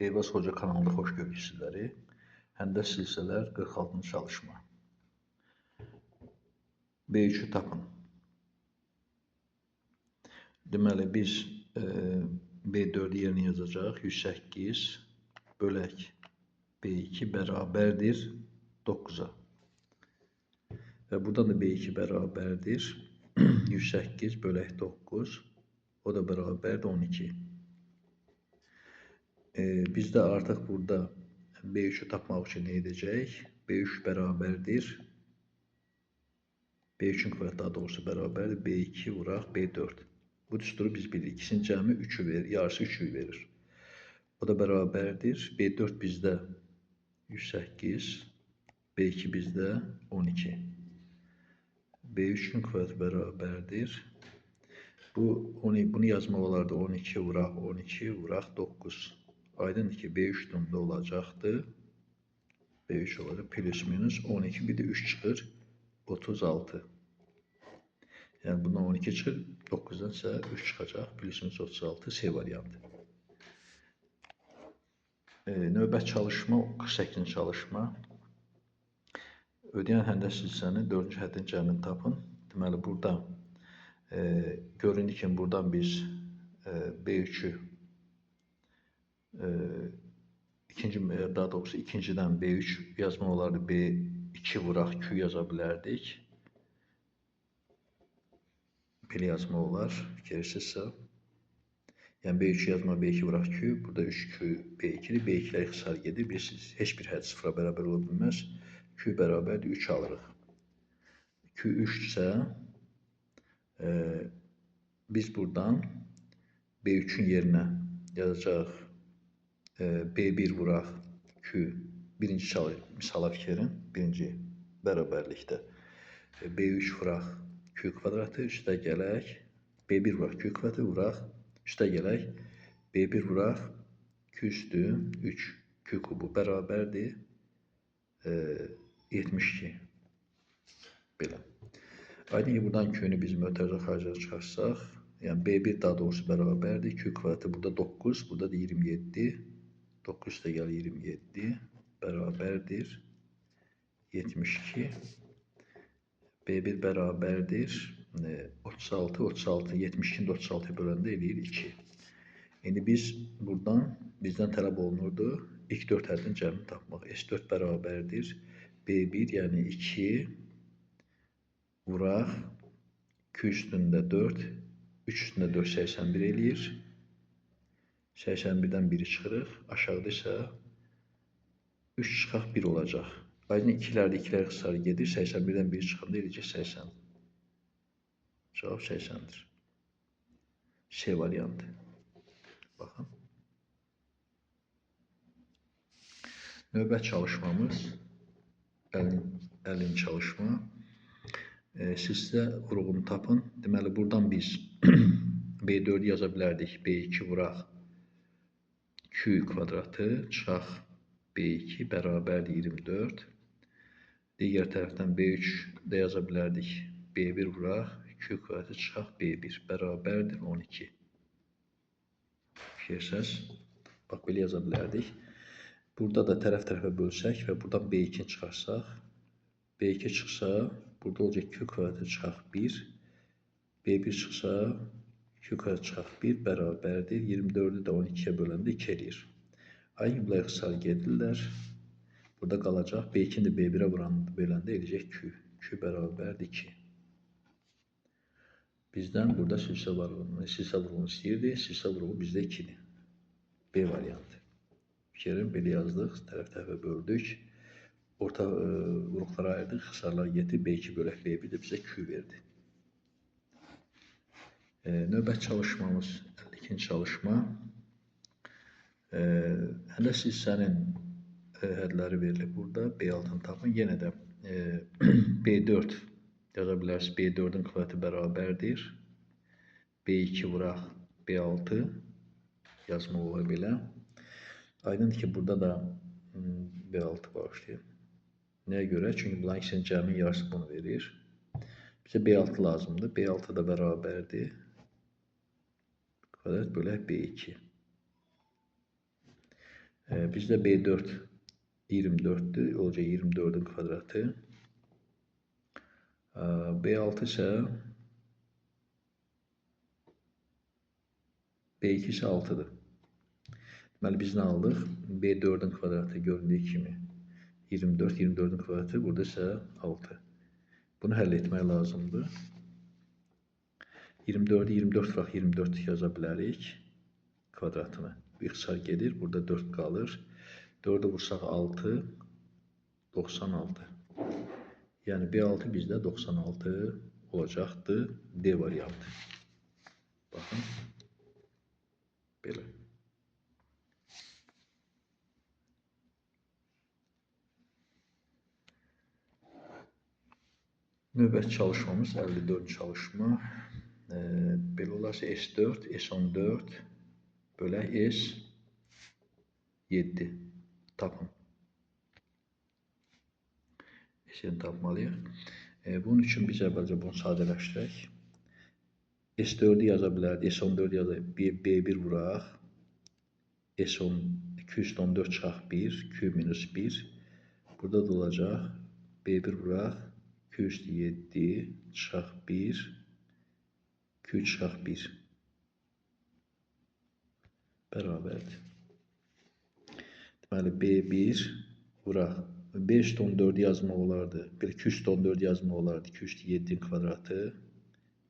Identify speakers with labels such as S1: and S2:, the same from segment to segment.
S1: Eyvaz Hoca kanalında xoş gördük sizləri. Həndəs silsələr 46-cı çalışma. B3'ü tapın. Deməli biz B4'ü yerinə yazacaq. 108 bölək B2 bərabərdir 9'a. Və buradan da B2 bərabərdir 108 bölək 9. O da bərabərdir 12. Bizdə artıq burada B3'ü tapmaq üçün nə edəcək? B3 bərabərdir. B3'ün kuvveti daha doğrusu bərabərdir. B2 vuraq B4. Bu düsturu biz bilirik. İkisinin cəmi 3'ü verir. Yarısı 3'ü verir. O da bərabərdir. B4 bizdə 108. B2 bizdə 12. B3'ün kuvveti bərabərdir. Bunu yazmaq olardı. 12 vuraq 12 vuraq 9. Aydındır ki B3 durumda olacaqdır. B3 olacaq plus minus 12 bir de 3 çıxır 36. Yani bundan 12 çıxır 9'dan ise 3 çıxacaq plus minus 36 C variantı. Növbət çalışma 48 çalışma. Ödəyən həndəs silsənin 4-cü həddin cəmini tapın. Deməli burada göründüyü kimi buradan biz B3'ü daha doğrusu ikinciden B3 yazma olardı. B2 vuraq Q yaza bilərdik. Belə yazma olar. Fikirlisinizsə. Yəni B3 yazma B2 vuraq Q. Burada 3Q B2'dir. B2'lər ixtisar gedir. Heç bir hədd sıfıra bərabər ola bilməz. Q bərabərdir 3 alırıq. Q 3 isə biz buradan B3'ün yerinə yazacaq. B1 vuraq Q. Birinci misala fikrin. Birinci bərabərlikdə. B3 vuraq Q kvadratı üstə gələk. B1 vuraq Q kvadratı vuraq. Üstə gələk. B1 vuraq Q üstü 3 Q kubu bərabərdir 72. Belə. Aydın ki buradan Q'nu biz mötərizə xaricə çıxarsaq. Yəni B1 daha doğrusu bərabərdir. Q kvadratı burada 9. Burada da 27. 9 üstə gəl 27 bərabərdir 72. B1 bərabərdir 36. 36 72'nin 36'ya böləndə eləyir 2. İndi biz buradan bizdən tələb olunurdu ilk 4 həddin cəmini tapmaq. S4 bərabərdir B1 yəni 2 vuraq Q üstündə 4 3 üstündə 4 81 eləyir. 81'den 1'i çıxırıq. Aşağıda isə 3 çıxaq 1 olacaq. Aydın 2'lərdə 2'lər ixtisar gedir. 81'den 1 çıxanda eləyəcək 80. Cavab 80'dir. C variantı. Baxın. Növbət çalışmamız 50 çalışma. Sizdə vurğunu tapın. Deməli buradan biz B4'ü yaza bilərdik. B2 vuraq Q kvadratı çıxaq B2 bərabərdir 24. Digər tərəfdən B3 də yaza bilərdik. B1 vuraq Q kvadratı çıxaq B1 bərabərdir 12. Fikirlərsəz, bax belə yaza bilərdik. Burada da tərəf-tərəfə bölsək və buradan B2 çıxarsaq, B2 çıxsa, burada olacaq Q kvadratı çıxaq 1. B1 çıxsa, Q kvadrat çıxaq 1 bərabərdir. 24'ü də 12'ye böləndə 2 eləyir. Aynı bunlar ixtisar gedirlər. Burada qalacaq. B2'ni də B1'ə böləndə eləyəcək Q. Q bərabərdir 2. Bizdən burada silsə vurğunu istəyirdi. Silsə vurğu bizdə 2'dir. B variantı. Fikrin belə yazdıq. Tərəf-tərəfə böldük. Orta vuruqlara ayırdıq. Xısarlar getirib B2 bölək B1 də bizə Q verdi. Növbət çalışmamız 52. çalışma. Həndəs hissənin hədləri verilib burada. B6'ını tapın. Yenə də B4 yaza bilərsiniz. B4'ün kuvveti bərabərdir. B2 vuraq B6 yazmaq olar belə. Aydındır ki burada da B6 başlayır. Nəyə görə? Çünki bunların ikisinin cəmi yarısı bunu verir. Bizə B6 lazımdır. B6 da bərabərdir. Kvadrat bölək B2. Bizdə B4 24'dür. Olacaq 24'ün kvadratı. B6 ise B2 ise 6'dır. Deməli biz nə aldıq? B4'ün kvadratı göründüyü kimi 24, 24'ün kvadratı burada ise 6. Bunu həll etmək lazımdır. 24'ü 24 vaxt 24 yaza bilərik kvadratını. Bir ixtisar gedir. Burada 4 qalır. 4'ü vursaq 6, 96. Yəni B6 bizdə 96 olacaqdır. D variantı. Baxın. Belə. Növbəti çalışmamız 54 çalışma. Belə olarsa S4, S14 bölək S7 tapın. S7 tapmalıyıq. Bunun üçün biz əvvəlcə bunu sadələşdirək. S4'ü yaza bilərdik. S14 yaza B1 vuraq. S10 214 çıxaq 1, Q minus 1. Burada da olacaq. B1 vuraq. Q üstü 7 çıxaq 1, Q çıxaq 1. Bərabərdir. Deməli B1 vuraq. B üstü 14'ü yazmaq olardı. Bir Q üstü 14 yazmaq olardı. Q üstü 7'nin kvadratı.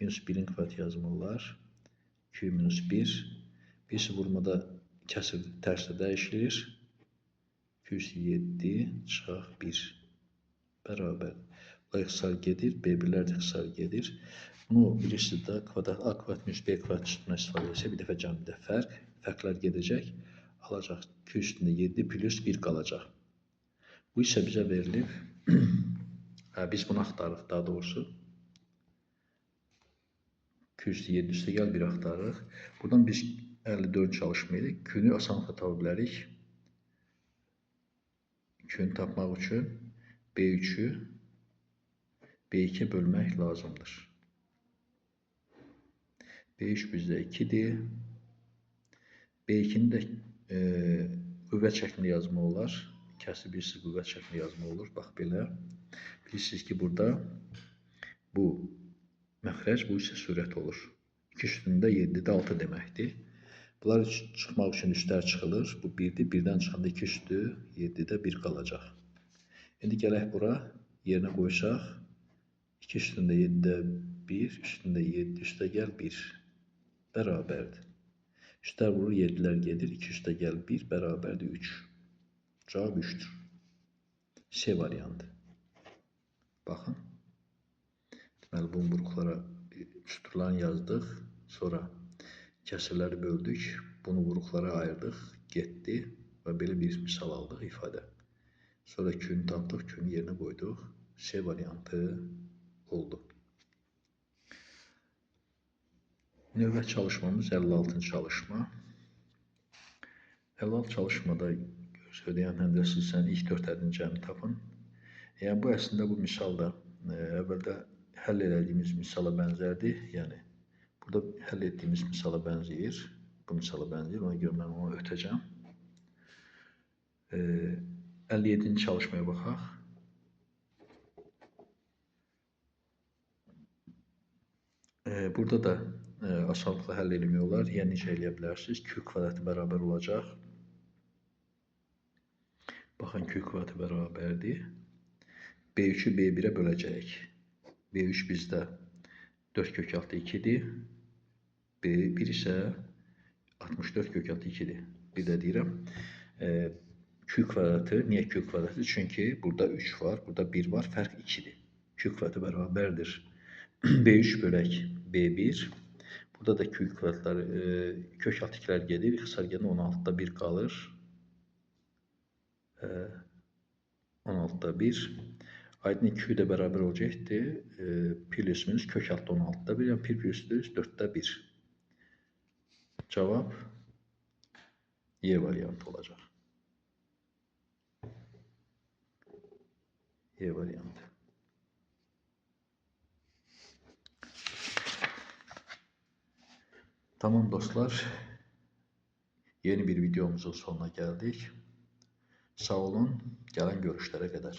S1: Minus 1'in kvadratı yazmaq olar. Q minus 1. Birisi vurmada kəsir tərsdə dəyişilir. Q üstü 7 çıxaq 1. Bərabər. Bu ixtisar gedir. B1'lər də ixtisar gedir. Bunu birisi də kvadrat A kvadrat minus B kvadrat üstündən istifadə etsə bir dəfə cəmdə fərqlər gedəcək. Alacaq Q üstündə 7 plus 1 qalacaq. Bu isə bizə verilib. Biz bunu axtarırıq daha doğrusu. Q üstü 7 üstə gəl 1 axtarırıq. Buradan biz 54 çalışmayı Q-nü asanlıqla tapa bilərik. Q-nü tapmaq üçün B3'ü B2'ye bölmək lazımdır. B3 bizdə 2'dir. B2'ni də qüvvət şəklində yazmaq olar. Kəsir birisi qüvvət şəklində yazmaq olur. Bax belə. Bilirsiniz ki, burada bu məxrəc, bu isə sürət olur. 2 üstündə 7'də 6 deməkdir. Bunlar çıxmaq üçün üstlər çıxılır. Bu 1'dir. 1'dən çıxanda 2 üstü 7'də 1 qalacaq. İndi gələk bura yerinə qoysaq. 2 üstündə 7'də 1, üstündə 7, üstə gəl 1. Bərabərdir. Üstlər vurur, 7'lər gedir. 2 üstə gəl 1, bərabərdir 3. Cavab 3'dür. C variantı. Baxın. Deməli, bu buruqlara süturlarını yazdıq. Sonra kəsirləri böldük. Bunu buruqlara ayırdıq. Getdi. Və belə bir misal aldıq ifadə. Sonra Q-nü tapdıq. Q-nü yerinə qoyduq. C variantı oldu. Növbəti çalışmamız 56. çalışma. 56 çalışmada söyləyən həndəsi sən ilk 4 ədin cəmini tapın. Yəni bu əslində bu misalda əvvəldə həll etdiyimiz misala bənzərdir. Yəni burada həll etdiyimiz misala bənzəyir. Bu misala bənzəyir. Ona görə mən onu ötəcəm. 57. çalışmaya baxaq. Burada da asanlıqla həll etmək olar. Yəni necə eləyə bilərsiniz? Q kvadratı bərabər olacaq. Baxın, Q kvadratı bərabərdir. B3'ü B1'ə böləcəyik. B3 bizdə 4 kök altı 2'dir. B1 isə 64 kök altı 2'dir. Bir də deyirəm. Q kvadratı, niyə Q kvadratı? Çünki burada 3 var, burada 1 var, fərq 2'dir. Q kvadratı bərabərdir. B3 bölək B1. Burada da Q kvadratları, kök altı 2'lər gedir. İxtisar gedir, 16'da 1 qalır. 16'da 1. Aydın Q də bərabər olacaqdır. Plus minus kök altı 16'da 1. Yəni 1 plus 4'də 1. Cavab Y variantı olacaq. Y variantı. Tamam dostlar. Yeni bir videomuzun sonuna geldik. Sağ olun. Gələn görüşlərə qədər.